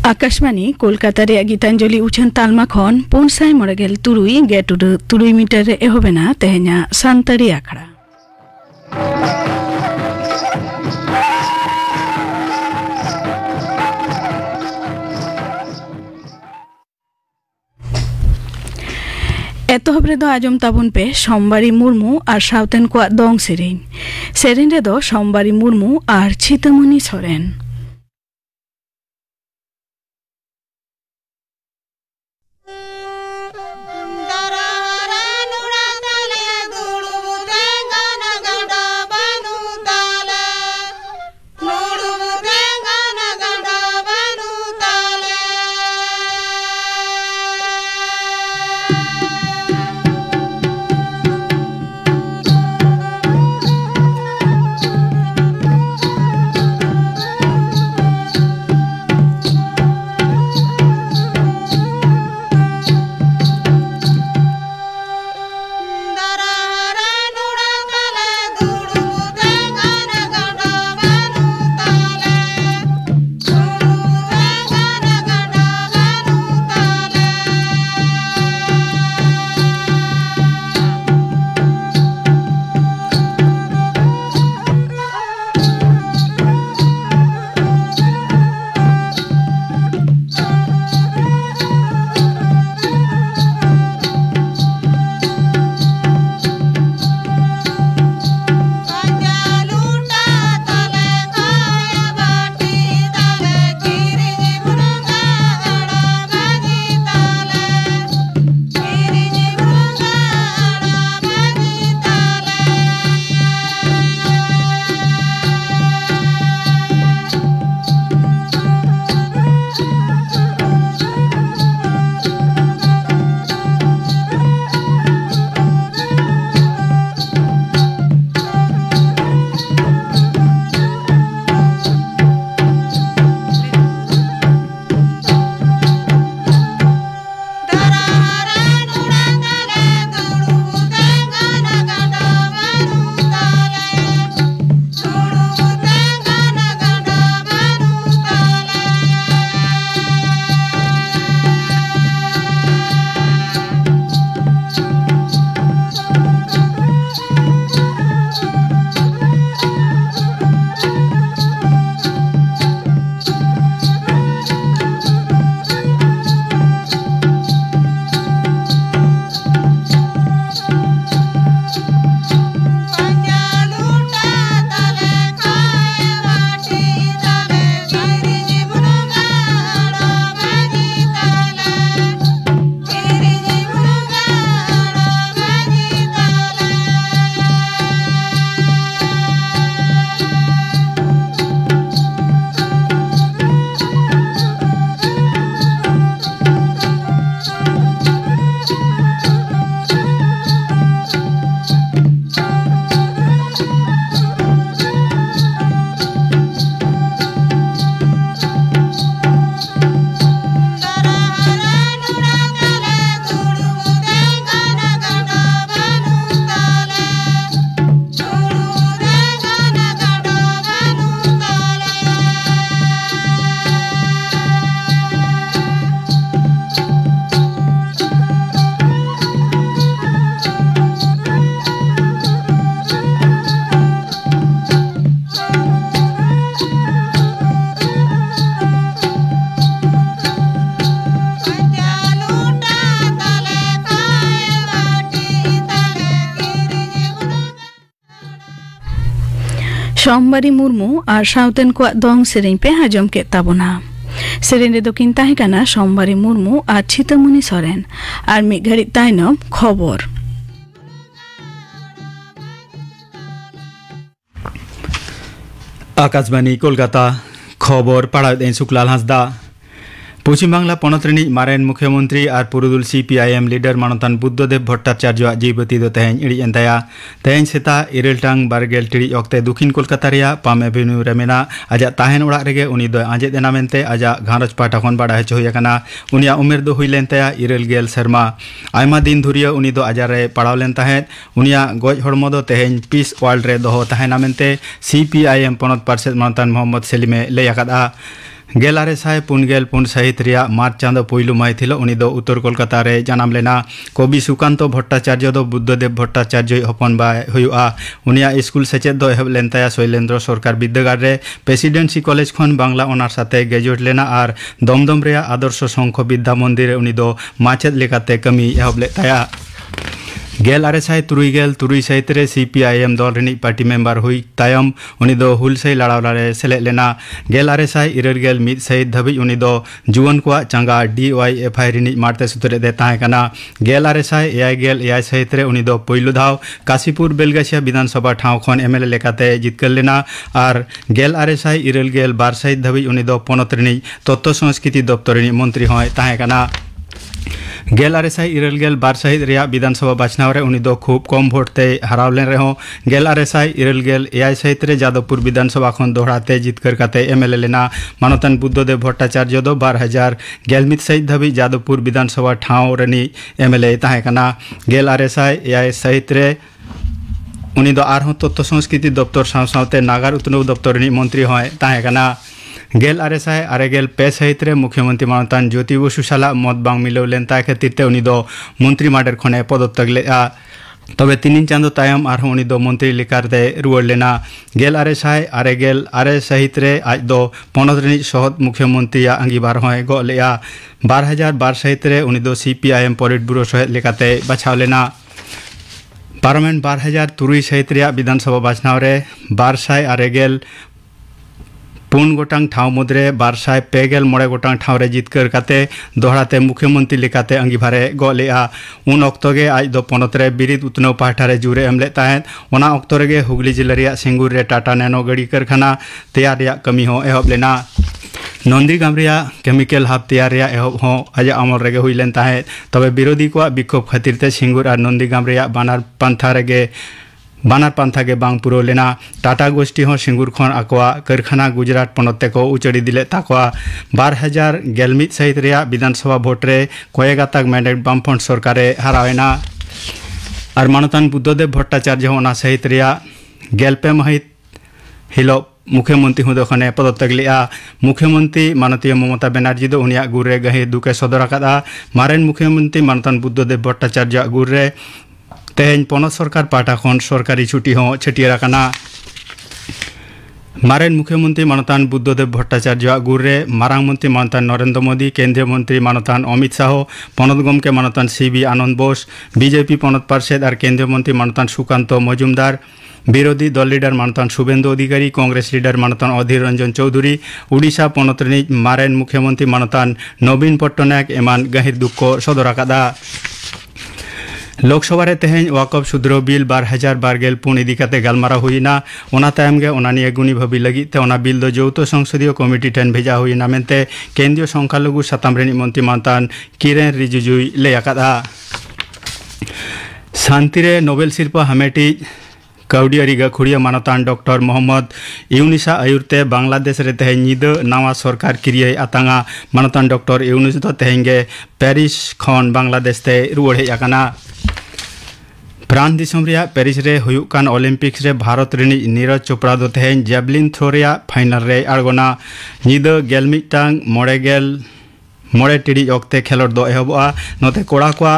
आकाशवाणी कोलकाता रे गीतांजलि उछन तालमा खन 593 gate 3 metre रे एहोबेना तेहना सांतरी आखड़ा एतहब रेदो आजम ताबुन पे सोमबारी मुर्मू और साउतेन को दोंग सेरेन रेदो सोमबारी मुर्मू और छितमणि सोरेन। सोमबारी मुर्मू और साउतेन को दोंग सेरेन पे हजम के ताबुना सेरेन रे दो किन ताहेकाना सोमबारी मुर्मू और छितमणि सोरेन और मिद घड़ी तायनम खबर। आकाशवाणी कोलकाता खबर पढ़ा शुक्लाल हांसदा पश्चिम बांगला पनतरेनी मारेन मुख्यमंत्री और पुरुदुल CPIM लीडर मानतान बुद्धदेव भट्टाचार्य जीवती दो तेहें इड़ी एंताया तेहें सेता 9 टांग 12 टिड़ी ऑक्ते दक्षिण कोलकाता रिया पाम एवेन्यू रे मेना आजा ताहेन ओड़ा रेगे उनी दो आंजेद एना मेनते आजा घारज पाटा खन बाड़ा हेचो हुयाकाना उनिया उमेर दो हुई लेनताया 9 सेरमा आयमा दिन धुरिया उनी दो आजार रे पड़ाव लेन ताहें उनिया गज हड़मो दो तेहें पीस वर्ल्ड रे दोहो ताहेना मेनते CPIM पनत पार्षद मानतान मोहम्मद सेलिमे लैयाकादा गेलारेसाय पुनगेल पुन सहित रिया मार्च चांदो पुइलु माहित हिलो उनी दो उत्तर कोलकाता रे जानाम लेना कवि सुकांतो भट्टाचार्य दो बुद्धदेव भट्टाचार्य हपन बाय हुआ उनिया स्कूल सेचेद दो एहब लेनताया शैलेंद्र सरकार विद्यागार रे प्रेसिडेंसी कॉलेज खन बांग्ला ऑनर साथे ग्रेजुएट लेना और दमदम रे आदर्श संघ विद्या मंदिर उनी दो माचेद लेकाते कमी एहब लेताया गेल आरेसाय तुरुई सहित रे CPIM दल रिनी पार्टी मेंबर हुई तायम उनी दो हुलसई लड़ावला रे सेले लेना गेल आरेसाय इरगेल मिद सहित धबी उनी दो जुवन को चांगा DYFI रिनी मारते सुतरे दे ताहे कना गेल आरेसाय एआई सहित रे उनी दो पहिलु धाव काशीपुर बेलगाछिया विधानसभा ठाव खन MLA लेकाते जितकर लेना और गेल आरेसाय इरगेल बार सहित धबी उनी दो पनत रिनी तत्व संस्कृति दप्तर रिनी मंत्री होय ताहे कना गेल आरेसाय इरगेल बार सहित रिया विधानसभा बाछनाव रे उनी दो खूब कम भोट ते हराव लेन रहो गेल आरेसाय इरगेल एआई सहित रे जादवपुर विधानसभा खन दोहराते जितकर काते MLA लेना मानतन बुद्धदेव भट्टाचार्य दो 2011 सहित धबी जादवपुर विधानसभा ठाव रेनी MLA ताहे कना गेल आरेसाय एआई सहित रे उनी दो आरहों तत्व संस्कृति दप्तर सावते नागार उत्नव दप्तर रिनी मंत्री होय ताहे कना गेल आरेसाय आरेगेल पे सहित रे मुख्यमंत्री मानतान ज्योति बसु साला मत बांग मिलव लेनता खातिर ते उनी दो मंत्री माडर खने पदत्याग लेआ तबे 3 चांदो तायम आरहों उनी दो मंत्री लेकारते रुवाड़ लेना गेल आरेसाय आरेगेल आरे सहित रे आज दो पनत रिनी सहत मुख्यमंत्री अंगीबार होय गो लेआ 2012 सहित रे उनी दो CPIM पॉलिट ब्यूरो सहित लेकाते बचाव लेना पार्लियामेंट 2003 सहित रे विधानसभा बाछनाव रे 1200 आरेगेल पुन गोटांग ठाव मुद्रे 200 पेगेल मोड़े गोटांग ठाव रे जितकर काते दोहराते मुख्यमंत्री लेकाते अंगीभारे गो लेआ उन अक्तोगे आज दो पनत रे बिरिद उत्नव पाहटा रे जुरे एमले ताहें ओना अक्तो रेगे हुगली जिला रिया सिंगुर रे टाटा नैनो गाड़ी कारखाना तैयार रिया कमी हो एहब लेना नंदीग्राम रिया केमिकल हब तैयार रिया एहब हो आज अमल रेगे हुई लेन ताहें तबे विरोधी को विक्षोभ खातिर ते सिंगुर और नंदीग्राम रिया बानार पंथा के बांग पुरो लेना टाटा गोष्ठी हो सिंगुर खन आकोआ कारखाना गुजरात पनते को उचड़ी दिले ताकोआ 2011 सहित रिया विधानसभा भोट रे कयेगाताक मैंडेट बामफ्रंट सरकारे हरावेना और मानतान बुद्धदेव भट्टाचार्य होना सहित रिया गेलपे महित हिलो मुख्यमंत्री हुदो खने पदत्याग लेआ मुख्यमंत्री माननीय ममता बनर्जी दो उनिया गुरे गही दुके सदर आकादा मारेन मुख्यमंत्री मानतान बुद्धदेव भट्टाचार्य गुरे तेहें पनत सरकार पाटा खन सरकारी छुट्टी हो छटियर आकाना मारेन मुख्यमंत्री मानतान बुद्धदेव भट्टाचार्य गुरे मारांग मंत्री मानतान नरेंद्र मोदी केंद्रीय मंत्री मानतान अमित शाह पनत गमके मानतान CB आनंद बोस BJP पनत पार्षद और केंद्रीय मंत्री मानतान सुकांत मजुमदार विरोधी दल लीडर मानतान शुभेंदु अधिकारी कांग्रेस लीडर मानतान अधीर रंजन चौधरी उड़ीसा पनत रिनी मारेन मुख्यमंत्री मानतान नवीन पट्टनायक एमान गहिर दुख को सदर आकादा लोकसभा रे तेहें वाकफ सुधरो बिल 2012 पुन इदिकाते गालमारा हुईना ओना तायम गे ओना निये गुनी भाबी लगी ते ओना बिल दो जौतो संसदीय कमिटी ठेन भेजा हुईना मेनते केंद्रीय संख्यालघु साताम रेनी मंत्री मानतान किरेन रिजिजुई ले आकादा शांति रे नोबेल शिल्प हामेटी कौडियारी गाखुड़िया मानतान डॉक्टर मोहम्मद यूनिसा आयुरते बांग्लादेश रे तेहें निद नावा सरकार किरिये आतांगा मानतान डॉक्टर यूनिस दो तेहेंगे पेरिस खन बांग्लादेश ते रुवाड़ हेज आकाना फ्रांस दिसम रिया पेरिस रे हुयुक कान ओलंपिक्स रे भारत रिनी नीरज चोपड़ा दो तेहें जेवलिन थ्रो रिया फाइनल रे आड़गोना निद गेलमिटांग मोड़े टिड़ी अक्ते खेलोड दो एहबा नोते कोड़ा को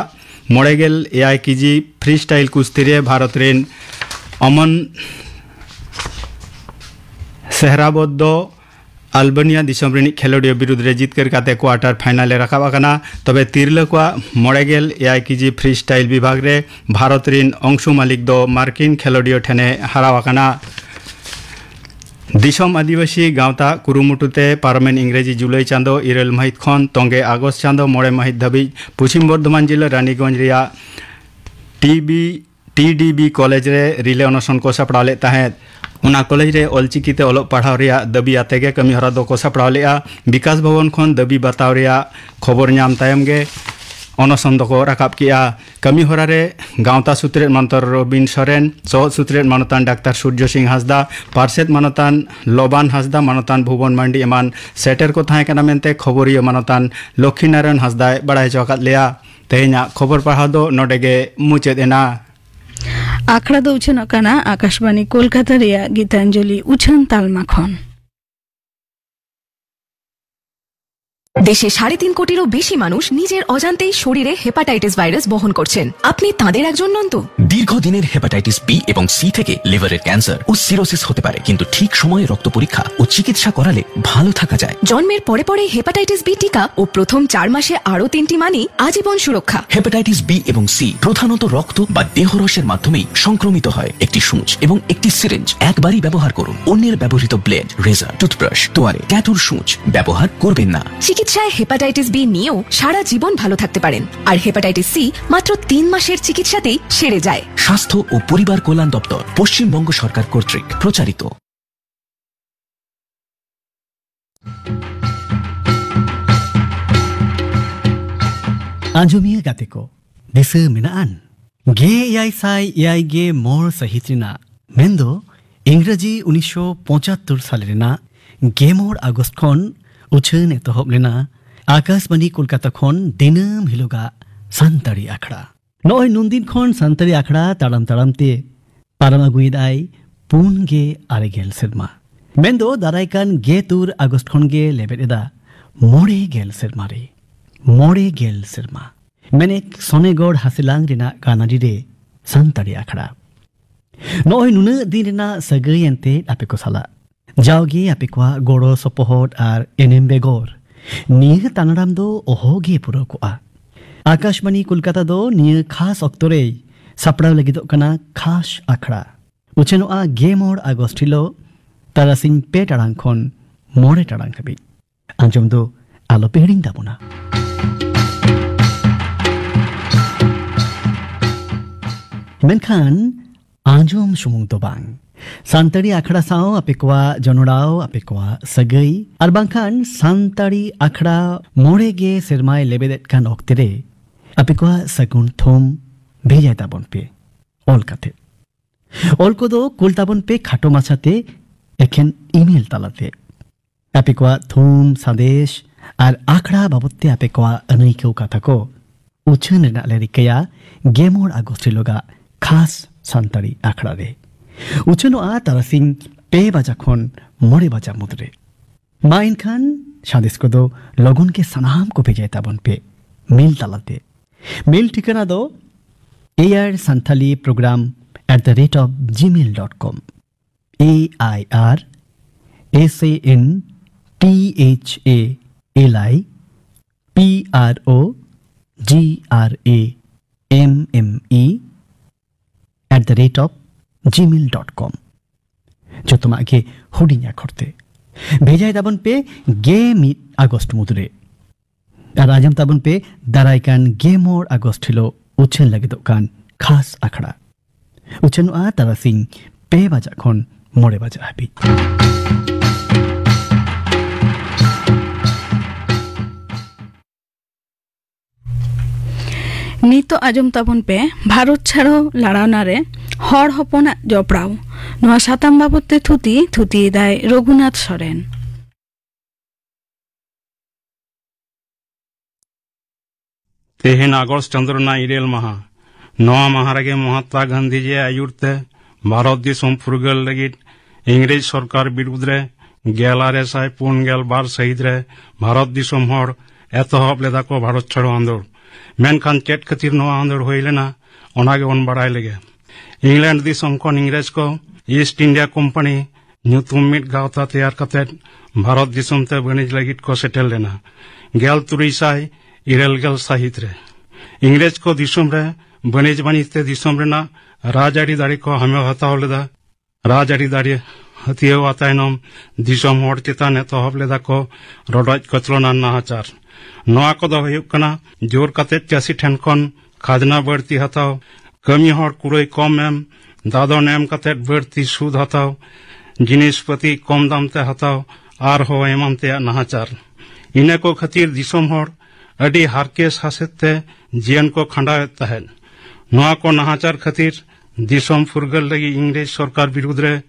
9 केजी फ्री स्टाइल कुश्ती रे भारत रेन अमन सेहराबद दो अल्बानिया दिसम रिनी खेलोडिया विरुद्ध रे जितकर काते क्वार्टर फाइनल रखाब आकाना तबे तिरला को 9 केजी फ्री स्टाइल विभाग रे भारत रेन अंशु मालिक दो मार्किन खेलोडिया ठेने हराव आकाना दिसम आदिवासी गावता कुरुमुटुते पार्मेन इंग्रेजी जुलाई चांदो 2 महित खन तंगे आगस्ट चांदो 9 महित धाबी पश्चिम बर्धमान जिला रानीगंज रिया TDB कॉलेज रे रिले अनशन को सपड़ा ले ताहें उना कॉलेज रे ऑलचिकीते ओलोग पढ़ाव रिया दाबी आतेगे कमी हरा दो को सपड़ा लेआ विकास भवन खन दाबी बताव रिया खबर नाम तायम गे अनशन को राकाब किया कमी हरा रे गावता सुत्रेट मानतर रबिन सोरेन सह सुत्रेट मानतान डाक्टर सूर्य सिंह हासदा पार्षद मानतान लोबान हासदा मानतान भुवन मांडी एमान सेटर को थाहे कना मेनते खबरिया मानतान लक्ष्मी नारायण हासदा बड़ाय चौकात लेआ तेहेना खबर पढ़ा दो नोडेगे मुचेद एना आखड़ा दो उछन काना आकाशवाणी कोलकाता रिया गीतांजलि उछन तालमा खन। দেশে 3.5 কোটিরও বেশি মানুষ নিজের অজান্তেই শরীরে হেপাটাইটিস ভাইরাস বহন করছেন। আপনি তাদের একজন নন তো? দীর্ঘদিনের হেপাটাইটিস বি এবং সি থেকে লিভারের ক্যান্সার ও সিরোসিস হতে পারে, কিন্তু ঠিক সময়ে রক্ত পরীক্ষা ও চিকিৎসা করালে ভালো থাকা যায়। জন্মের পরে পরে হেপাটাইটিস বি টিকা ও প্রথম 4 মাসে আরো 3টি মানি আজীবন সুরক্ষা। হেপাটাইটিস বি এবং সি প্রধানত রক্ত বা দেহরসের মাধ্যমেই সংক্রমিত হয়। একটি সূঁচ এবং একটি সিরিঞ্জ একবারই ব্যবহার করুন। অন্যের ব্যবহৃত ব্লেড, রেজার, টুথব্রাশ, তোয়ালে, ট্যাটুর সূঁচ ব্যবহার করবেন না। চিকিৎসায় হেপাটাইটিস বি নিয়েও সারা জীবন ভালো থাকতে পারেন, আর হেপাটাইটিস সি মাত্র 3 মাসের চিকিৎসাতেই সেরে যায়। স্বাস্থ্য ও পরিবার কল্যাণ দপ্তর, পশ্চিমবঙ্গ সরকার কর্তৃক প্রচারিত। Anjumia gateko disa menaan ge yai sai yai ge mor sahitrina mendo इंग्रजी 1975 साल रेना गेमोर आगस्ट खन उछन एतहब लेना आकाशवाणी कोलकाता खन दिनम हिलोगा सान्ताड़ी आखड़ा नय नुनदिन खन सान्ताड़ी आखड़ा ताड़ाम ताड़ामते पारामा गुइदाई पुन गे आरेगेल सेरमा मेंदो दाराइकान गे तुर आगस्ट खन गे लेबेदा मोड़े गेल सेरमारे मोड़े गेल सेरमा मेनेक सोनेगोड़ हासिलांग रेना गानाडी रे सान्ताड़ी आखड़ा नय नुना दिन रेना सगै एंते आपेको साला जाओगे आपेकोआ गोड़ो सपोहट आर एनेम बेगोर निह तानाराम दो ओहोगे पुरो कोआ आकाशवाणी कोलकाता दो निह खास अक्तोरे सापड़ा लगिदो कना खास आखड़ा उचेनोआ गेमोर आगस्टिलो तारासिं पे टारां खन मोड़े टारां हाबि आंजम दो आलो पेहरिंग दाबोना मेनखान आंजम सुमुंग तो बांग सान्ताड़ी आखड़ा साओ आपेकोआ जनोड़ाओ आपेकोआ सगई आर बांखान सान्ताड़ी आखड़ा मोड़े गे सेरमाय लेबेदेत कान ओक्तेरे आपेकोआ सगुन थोम भेजाय ताबन पे ऑल काते ऑल को दो कुल ताबन पे खाटो माछाते एखेन ईमेल तालाते आपेकोआ थोम संदेश आर आखड़ा बाबते आपेकोआ अनैकेउ काथा को उछन रेना लेरिकया गेमोर आगस्टिलोगा खास सान्ताड़ी आखड़ा रे उचनोआ तारासिं पे बाजा खन मोड़े बाजा मुद्रे माइन खान सादेश को दो लगन के सनाम को भेजाय ताबन पे मेल तालाते मेल ठिकाना दो airsanthaliprogram@gmail.com airsanthaliprogramme@gmail.com जो तुम्हारे हुडिया करते भेजाय ताबन पे गे मिट आगस्ट मुद्रे और आजम ताबन पे दाराइकान गे मोर आगस्ट हिलो उछन लगे कान खास आखड़ा उछन आ तारासिं पे बाजा खन मोड़े बाजा हाबि नितो आजम ताबन पे भारत छाड़ो लड़ाना रे हर हपना जपड़ाव नोआ साताम बाबते थुती दाय रघुनाथ सोरेन तेहेन आगस्ट चंद्रना इरेल महा नोआ महारागे महात्मा गांधी जी आयुरते भारत दिसम फुरगल लगित इंग्रेज सरकार बिरुद्ध रे 1942 सहित रे भारत दिसम हर एतहब लेदा को भारत छाड़ो आंदोलन मेनखान चेट खातिर नोआ आंदोलन होई लेना ओनागे बन बाड़ाय लेगे इंग्लैंड दिसम खन इंग्रेज को ईस्ट इंडिया कंपनी ᱧᱩᱛᱩᱢ ᱢᱤᱫ ᱜᱟᱶᱛᱟ ᱛᱮᱭᱟᱨ ᱠᱟᱛᱮᱫ ᱵᱷᱟᱨᱚᱛ ᱫᱤᱥᱚᱢ ᱛᱮ ᱵᱟᱹᱱᱤᱡ ᱞᱟᱹᱜᱤᱫ ᱠᱚ ᱥᱮᱴᱮᱨ ᱞᱮᱱᱟ 1390 ᱥᱟᱹᱦᱤᱛ ᱨᱮ इंग्रेज को दिसम रे बनिज बानिज ते दिसम रेना राजआरी दाड़ी को हमें हताव लेदा राजआरी दाड़ी हथियावा तायनम दिसम हर चेतान एतहब लेदा को रडज कचलना नाहाचार नोआ को दो हुयुग कना जोर कातेद चासी ठेन खन खाजना बढ़ती हताव कमी हर कुरई कम एम दादन एम कातेद बढ़ती सूद हताव जिनिसपति कम दाम ते हताव आर हो एमान ते नाहाचार इने को खातिर दिसम हर अडी हारकेस हासेत ते जीवन को खंडावेत तहन नोआ को नाहाचार खातिर दिसम फुरगल लगी इंग्रेज सरकार विरुद्ध रे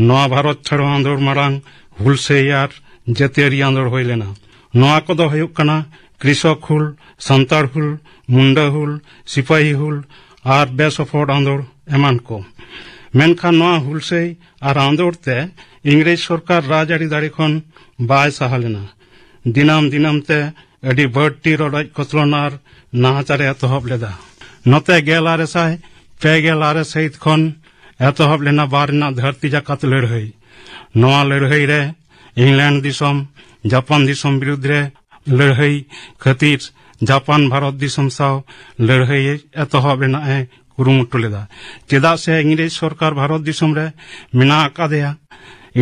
नोआ भारत छाड़ो आंदोलन मारांग हुलसे यार जतेरी आंदोलन होई लेना नोआ को दो हुयुग कना कृषक हुल संताड़ हुल मुंडा हुल सिपाही हुल आर बेसफोर्ड आंदोलन एमान को मेनखान नोआ हुलसे आर आंदोलन ते इंग्रेज सरकार राजआरी दाड़ी खन बाय सहा लेना दिनम दिनम ते अडी बढ़ती रड़ाई कचलनार नाहाचारे एतहब लेदा नते 1946 सहित खन एतहब लेना बारना धरती जाकात लड़ाई नवा लड़ाई रे इंग्लैंड दिसम जापान दिसम विरुद्ध रे लड़ाई खातिर जापान भारत दिसम साव लड़ाई एतहब लेना है कुरुमुटु लेदा चेदा से इंग्रेज सरकार भारत दिसम रे मेना आकादेया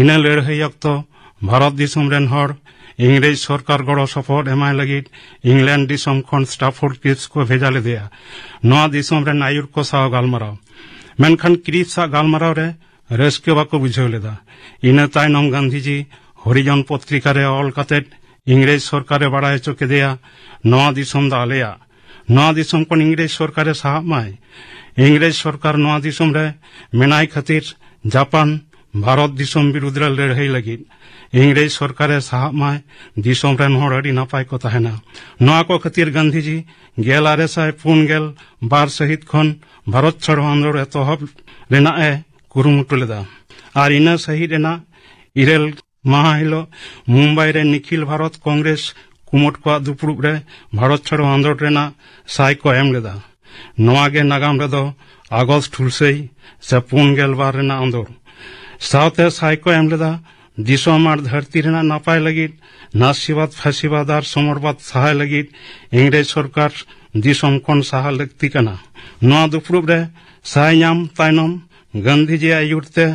इना लड़ाई अक्तो भारत दिसम रेन हर इंग्रेज सरकार गड़ो सपोर्ट एमाय लगित इंग्लैंड दिसम खन स्टाफोर्ड क्रिप्स को भेजा लेदेया नवा दिसम रेन आयुर को साव गालमाराव मेनखान क्रिप्स सा गालमाराव रे रस्के बाको बुझाव लेदा इना तायनम गांधीजी हरिजन पत्रिका रे ऑल कातेट इंग्रेज सरकार बाड़ाय हचो केदेया नवा दिसम दा आलेया नवा दिसम कोन इंग्रेज सरकार साहब माय इंग्रेज सरकार नवा दिसम रे मेनाय खातिर जापान भारत दिसम विरुद्ध रे लड़ाई लगित इंग्रेज सरकार साहब माय दिसम रेन हर अडी नापाय को ताहेना नवा को खातिर गांधीजी 1942 सहित खन भारत छाड़ो आंदोलन एतहब रेना ए कुरुमुटु लेदा आर इना सहित रेना इरेल माहा हिलो मुंबई रे निखिल भारत कांग्रेस कुमोट को दुपुरुब रे भारत छाड़ो आंदोलन रेना साय को एम लेदा नवा गे नागाम रेदो अगस्त हुलसई से 42 रेना आंदोलन साउथे साय को एम लेदा दिसम आर धरती रेना नापाय लगित नासीबाद फासीबाद आर समरबाद सहाय लगित इंग्रेज सरकार दिसम खन साहा लगती कना नवा दुपुरुब रे साय नाम तायनम गांधीजी आयुरते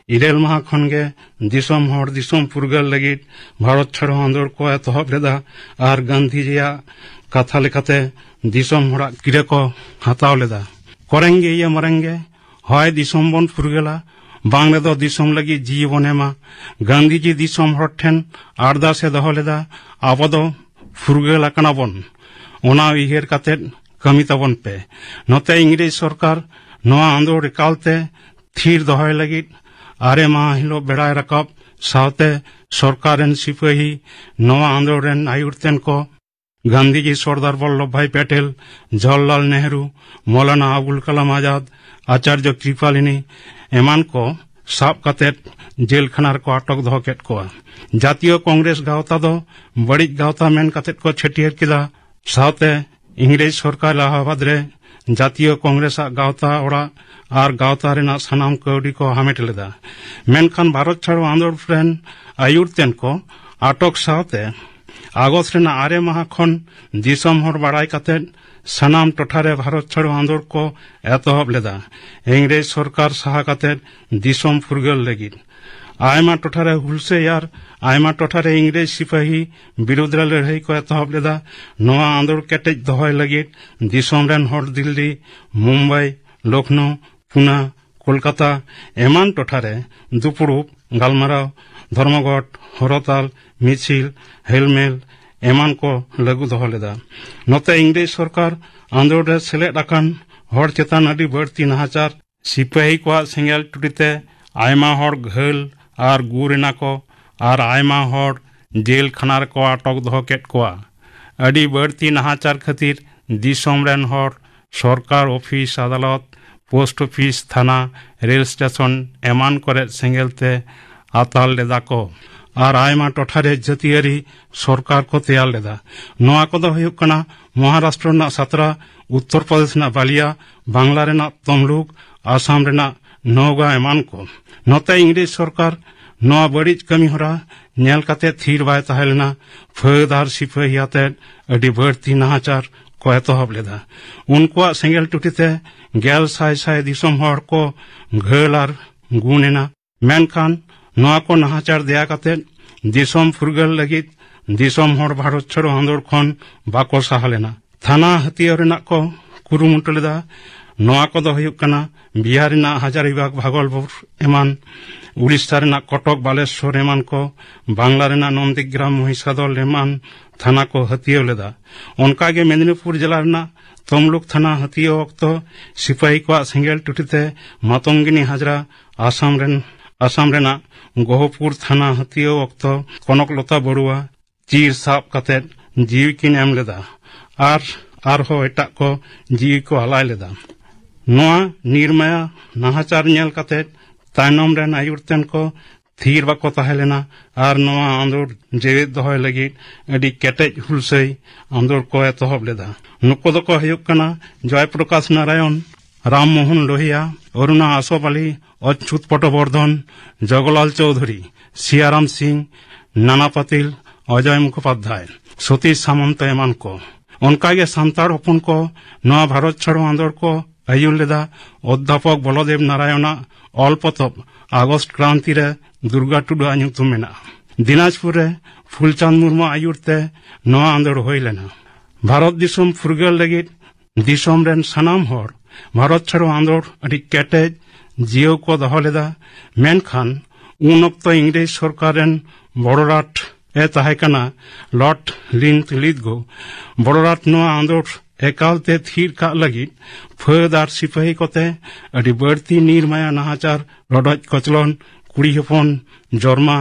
इरेल माह खन गे दिसम हर दिसम फुरगल लगित भारत छाड़ो आंदोलन को एतहब लेदा आर गांधीजिया कथा लेखाते दिसम हरा किरे को हताव लेदा करेंगे ये मरेंगे हय दिसम बन फुरगला बांग्ला दो दिसम लगी जीवन एमा गांधीजी दिसम हर ठेन आरदासे दहो लेदा आबो दो फुरगल आकना बन ओना उयहेर कातेट कमी ताबन पे नते इंग्रेज सरकार नवा आंदोलन एकालते थीर दहोय लगित आरे माह हिलो बेड़ाय रकाब सावते सरकारेन सिपाही नवा आंदोलन आयुरतेन को गांधीजी सरदार वल्लभ भाई पटेल जवाहरलाल नेहरू मौलाना अबुल कलाम आजाद आचार्य कृपालिनी एमान को साब कातेट जेल खानार को अटक दहो केट को जातीय कांग्रेस गावता दो बड़ी गावता मेन कातेट को छटियर किदा सावते इंग्रेज सरकार इलाहाबाद रे जातीय कांग्रेस गावता ओड़ा आर गावता रेना सनाम कौड़ी को हामेट लेदा मेनखान भारत छाड़ो आंदोलन रेन आयुरतेन को अटक सावते आगस्ट रेना 8 माह खन दिसम हर बाड़ाय कातेट सनाम टोठारे भारत छाड़ो आंदोलन को एतहब लेदा इंग्रेज सरकार साहा कातेट दिसम फुरगल लगित आयमा टोठारे हुलसे यार आयमा टोठारे इंग्रेज सिपाही विरुद्ध रे लड़ाई को एतहब लेदा नवा आंदोलन केटेज दहोय लगित दिसम रेन हर दिल्ली मुंबई लखनऊ पुना कोलकाता एमान टोठारे दुपुरुब गालमाराव धर्मघट हरताल मिছিল हेलमेल एमान को लागू दहो लेदा नते इंग्रेज सरकार आंदोलन रे सेलेद आकान हर चेतान अडी बढ़ती नाहाचार सिपाही को सेंगेल टुटिते आयमा हर घायल आर गुरेना को आर आयमा हर जेल खानार को अटक दहो केट को अडी बढ़ती नाहाचार खातिर दिसम रेन हर सरकार ऑफिस अदालत पोस्ट ऑफिस थाना रेल स्टेशन एमान करे सेंगेलते आताल लेदा को आर आयमा टोठारे जातियारी सरकार को तैयार लेदा नवा को दो हुयुक कना महाराष्ट्र ना सतरा उत्तर प्रदेश ना बालिया बांग्ला रेना तमलुक आसाम रेना नौगा एमान को नते इंग्रेज सरकार नवा बड़ीज कमी हरा नेल काते थीर बाय ताहेलना फौजदार सिपाही आते अडी बढ़ती नाहाचार को एतहब लेदा उनको सेंगेल टुटिते गेल साय साय दिसम हर को घायल आर गुनेना मेनखान नवा को नाहाचार दया काते दिसम फुरगल लगित दिसम हर भारत छाड़ो आंदोलन खन बाको साहालेना थाना हथियार रेना को कुरुमुटु लेदा नवा को दो हुयुक कना बिहार रेना हजारीबाग भागलपुर एमान उड़ीसा रेना कटक बालेश्वर एमान को बांग्ला रेना नंदीग्राम महिषादल एमान थाना को हथियार लेदा उनका गे मेदिनीपुर जिला रेना तमलुक थाना हथियार वक्त सिपाही को सेंगेल टुटिते मातंगिनी हाजरा आसाम रेना गहपुर थाना हथियार वक्त कनकलता बरुआ चीर साब कातेट जीवी किन एम लेदा आर हो एटा को जीवी को हलाय लेदा नवा निर्मया नाहाचार नेल कातेट तायनम रेन आयुरतेन को थीर बाको ताहेलेना आर नोआ आंदोर जेवेद दोहय लगित अडी केटेज हुलसै आंदोर को एतहब लेदा नुको दको हयुक कना जयप्रकाश नारायण राम मोहन लोहिया अरुणा आसोपाली अच्युत पटवर्धन जगलाल चौधरी सियाराम सिंह नाना पातिल अजय मुखोपाध्याय सतीश सामंत एमान को उनकागे सांतार हपन को नवा भारत छाड़ो आंदोलन को आयुर लेदा अध्यापक बलदेव नारायणा ऑल पतब आगस्ट क्रांति रे दुर्गा टुडू ᱧᱩᱛᱩᱢ मेना दिनाजपुर रे फुलचांद मुर्मू आयुर ते नवा आंदोलन होई लेना भारत दिसम फुरगल लगित दिसम रेन सनाम हर भारत छाड़ो आंदोलन अडी केटेज जियो को दहो लेदा मेनखान उन अक्तो इंग्रेज सरकार रेन बड़राट ए ताहेकना लॉर्ड लिंथलिथगो बड़राट नवा आंदोलन एकालते थीर का लगित फौजदार सिपाही कोते अडी बढ़ती निर्माया नाहाचार रडज कचलन कुड़ी हपन जरमा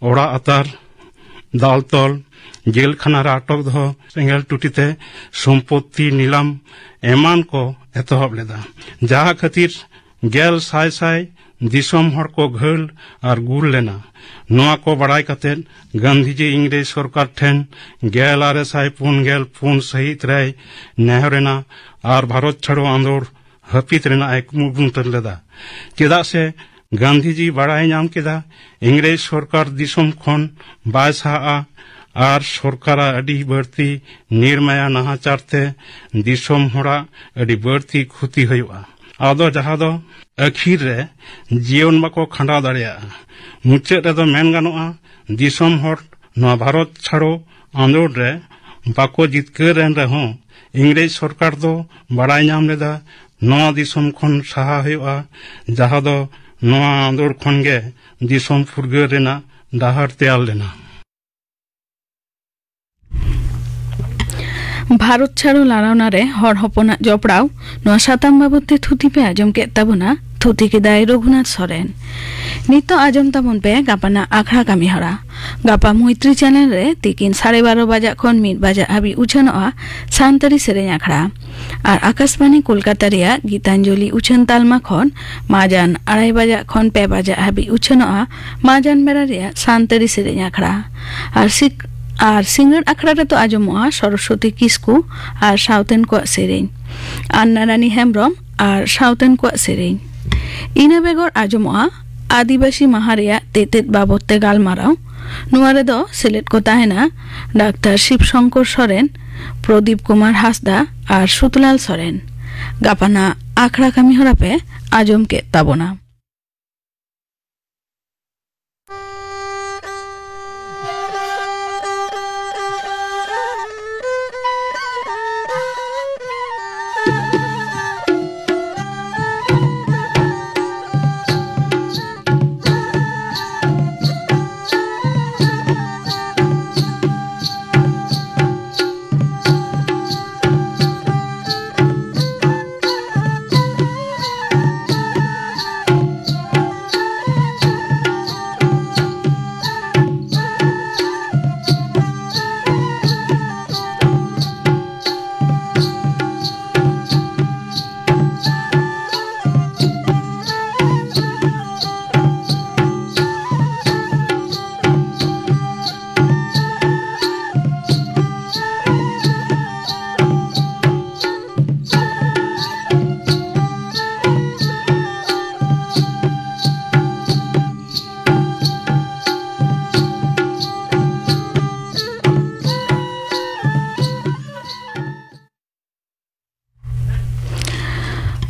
ओड़ा अतार दालतल जेल खाना आटक दो सेंगल टुटीते सम्पत्ति नीलाम एमान को एतहब लेदा जहा खातिर गेल साय साय दिसम हर को घल और गुल लेना नोआ को बड़ाई कते गांधीजी इंग्रेज सरकार ठेन गेल आरे साय पुन सहित रे नेहरेना और भारत छाड़ो आंदोलन हपित रेना एक मुबुंतर लेदा चेदा से गांधीजी बड़ाई नाम केदा इंग्रेज सरकार दिसम खन बाय साहा और सरकारा अडी बढ़ती निर्माया नाहाचारते दिसम हरा अडी बढ़ती क्षति हुआ आदो जहा दो अखीर रे जीवन बाको खंडा दाड़िया मुचाद रेदो मेन गानोआ दिसम हर नवा भारत छाड़ो आंदोलन रे बाको जितकर रेन रहो इंग्रेज सरकार दो बड़ाई नाम लेदा नवा दिसम खन साहा हुआ जहा दो नवा आंदोलन खन गे दिसम फुरगल रेना डाहर तैयार लेना भारत छाड़ो लारावना रे हर हपना जपड़ाव नवा साताम बाबते थुती पे आजम के ताबना थुती के दाय रघुनाथ सोरेन नितो आजम ताबन पे गापाना आखड़ा कामी हरा गापा मैत्री चैनल रे तिकिन 12:30 बजा खन 1 बजा हाबी उछनोआ सानतारी सेरेñ आखड़ा और आकाशवाणी कोलकाता रिया गीतांजलि उछन तालमा खन माजान 2:30 बजा खन 2 बजा हाबी उछनोआ माजान बेरा रिया सानतारी सेरेñ आखड़ा और सिंगर आखड़ा रे तो आजमोआ सरस्वती किस्कू और साउतेन को सेरेñ अन्ना रानी हेम्ब्रम और साउतेन को सेरेñ इना बेगर आजमोआ आदिवासी माहारिया तेतेत बाबते गालमाराव नुआ रेदो सिलेट को ताहेना डॉक्टर शिवशंकर सोरेन प्रदीप कुमार हासदा और सुतलाल सोरेन गापाना आखड़ा कामी हरापे आजम के ताबना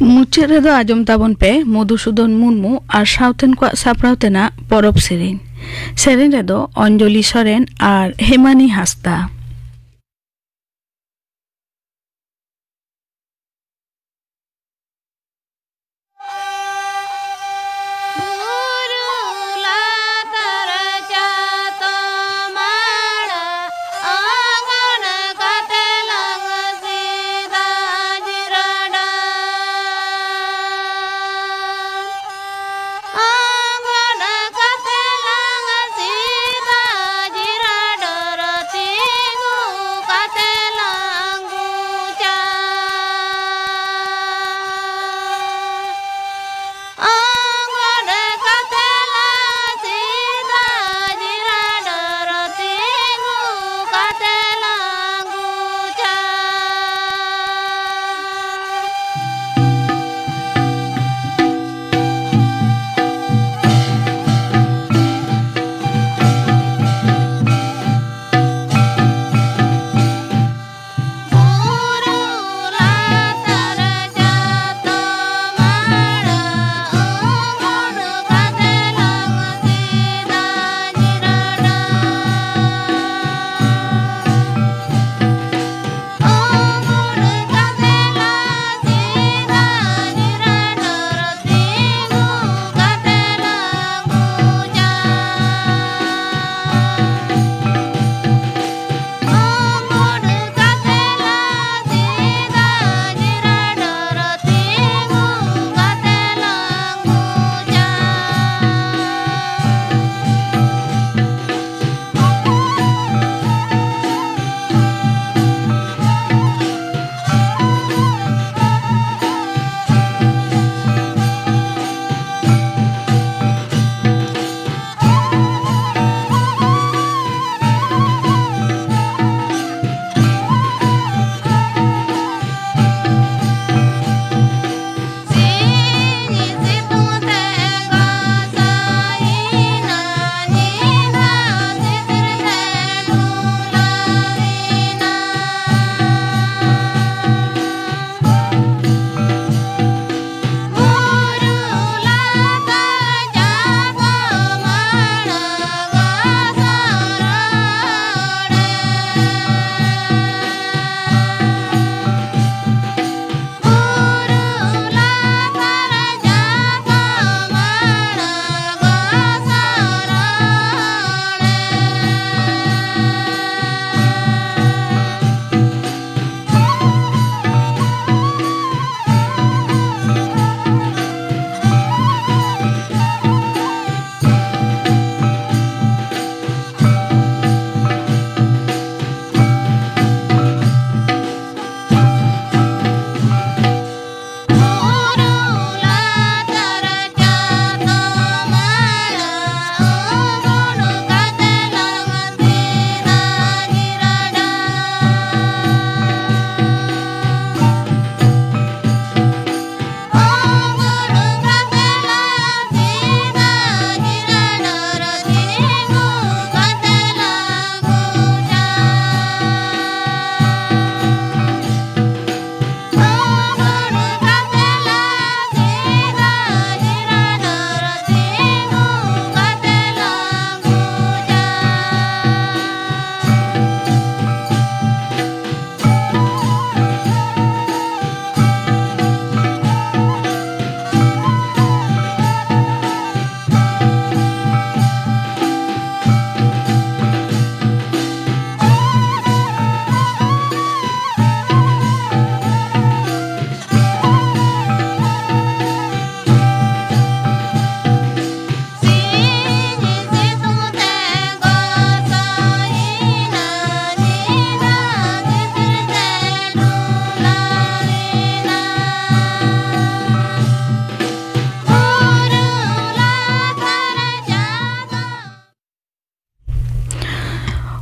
मुचाद रेदो आजम ताबन पे मधुसूदन मुर्मू और साउथेन को सापरावतेना परब सेरेñ रेदो अंजलि सोरेन और Hemani Hansda Angana katelang sida jira doroti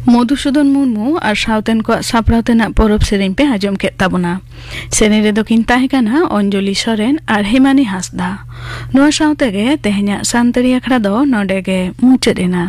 Madhusudan Murmu और सावतेन को सापड़ाव तेनाग परब सेरेन पे आजम के ताबोना सेरेन रे दकिन ताहेकाना अंजलि सोरेन और हेमानी हांसदा नुआ सावते गे तेहेन्या सानतारी आखड़ा दो नोडे गे मुचाद एना।